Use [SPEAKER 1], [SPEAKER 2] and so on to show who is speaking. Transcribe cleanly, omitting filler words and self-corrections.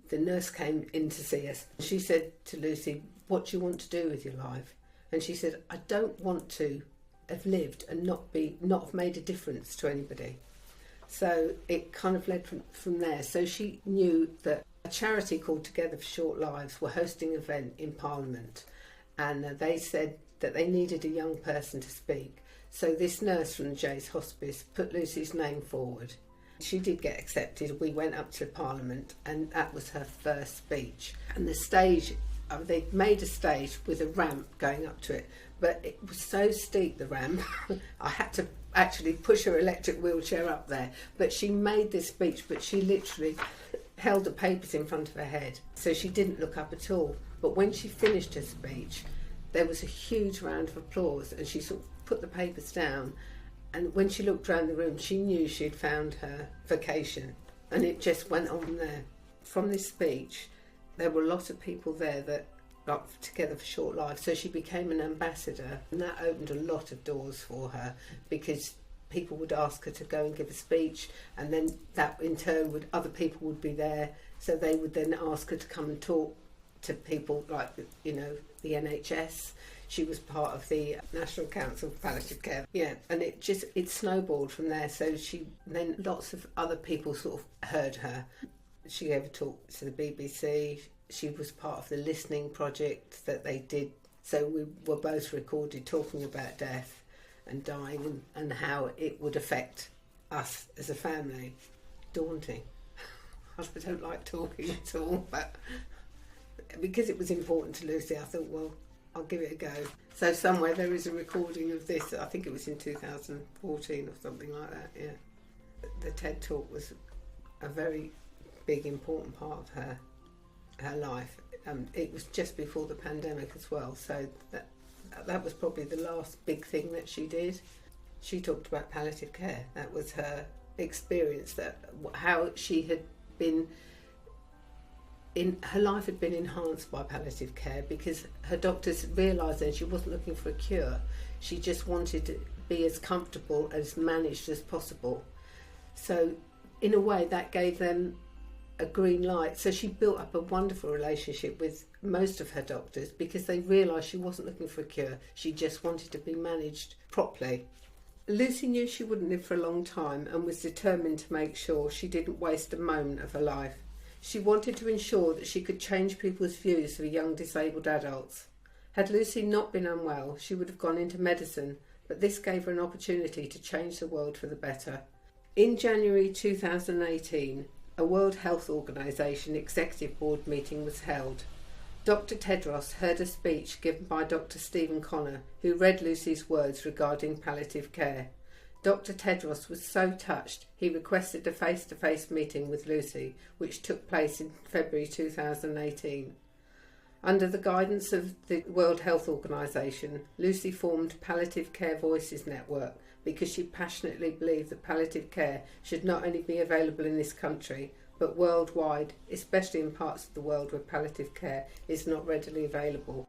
[SPEAKER 1] the nurse came in to see us. She said to Lucy, "What do you want to do with your life?" And she said, "I don't want to have lived and not have made a difference to anybody." So it kind of led from there. So she knew that a charity called Together for Short Lives were hosting an event in Parliament, and they said that they needed a young person to speak. So this nurse from the Jay's Hospice put Lucy's name forward. She did get accepted. We went up to Parliament, and that was her first speech. And the stage, they made a stage with a ramp going up to it, but it was so steep, the ramp, I had to actually push her electric wheelchair up there. But she made this speech, but she literally held the papers in front of her head, so she didn't look up at all. But when she finished her speech, there was a huge round of applause, and she sort of put the papers down. And when she looked around the room, she knew she'd found her vocation, and it just went on there. From this speech, there were a lot of people there that got Together for Short Lives, so she became an ambassador, and that opened a lot of doors for her, because people would ask her to go and give a speech, and then that in turn other people would be there, so they would then ask her to come and talk to people like, the NHS. She was part of the National Council for Palliative Care. Yeah, and it snowballed from there. So then lots of other people sort of heard her. She gave a talk to the BBC. She was part of the listening project that they did. So we were both recorded talking about death and dying and how it would affect us as a family. Daunting. I don't like talking at all, but because it was important to Lucy, I thought, well, I'll give it a go. So somewhere there is a recording of this. I think it was in 2014 or something like that, yeah. The TED Talk was a very big, important part of her life. It was just before the pandemic as well, so that was probably the last big thing that she did. She talked about palliative care. That was her experience, how she had been... her life had been enhanced by palliative care, because her doctors realised that she wasn't looking for a cure. She just wanted to be as comfortable, as managed as possible. So in a way that gave them a green light. So she built up a wonderful relationship with most of her doctors, because they realised she wasn't looking for a cure. She just wanted to be managed properly. Lucy knew she wouldn't live for a long time, and was determined to make sure she didn't waste a moment of her life. She wanted to ensure that she could change people's views of young disabled adults. Had Lucy not been unwell, she would have gone into medicine, but this gave her an opportunity to change the world for the better. In January 2018, a World Health Organization Executive Board meeting was held. Dr Tedros heard a speech given by Dr Stephen Connor, who read Lucy's words regarding palliative care. Dr Tedros was so touched, he requested a face-to-face meeting with Lucy, which took place in February 2018. Under the guidance of the World Health Organization, Lucy formed Palliative Care Voices Network, because she passionately believed that palliative care should not only be available in this country, but worldwide, especially in parts of the world where palliative care is not readily available.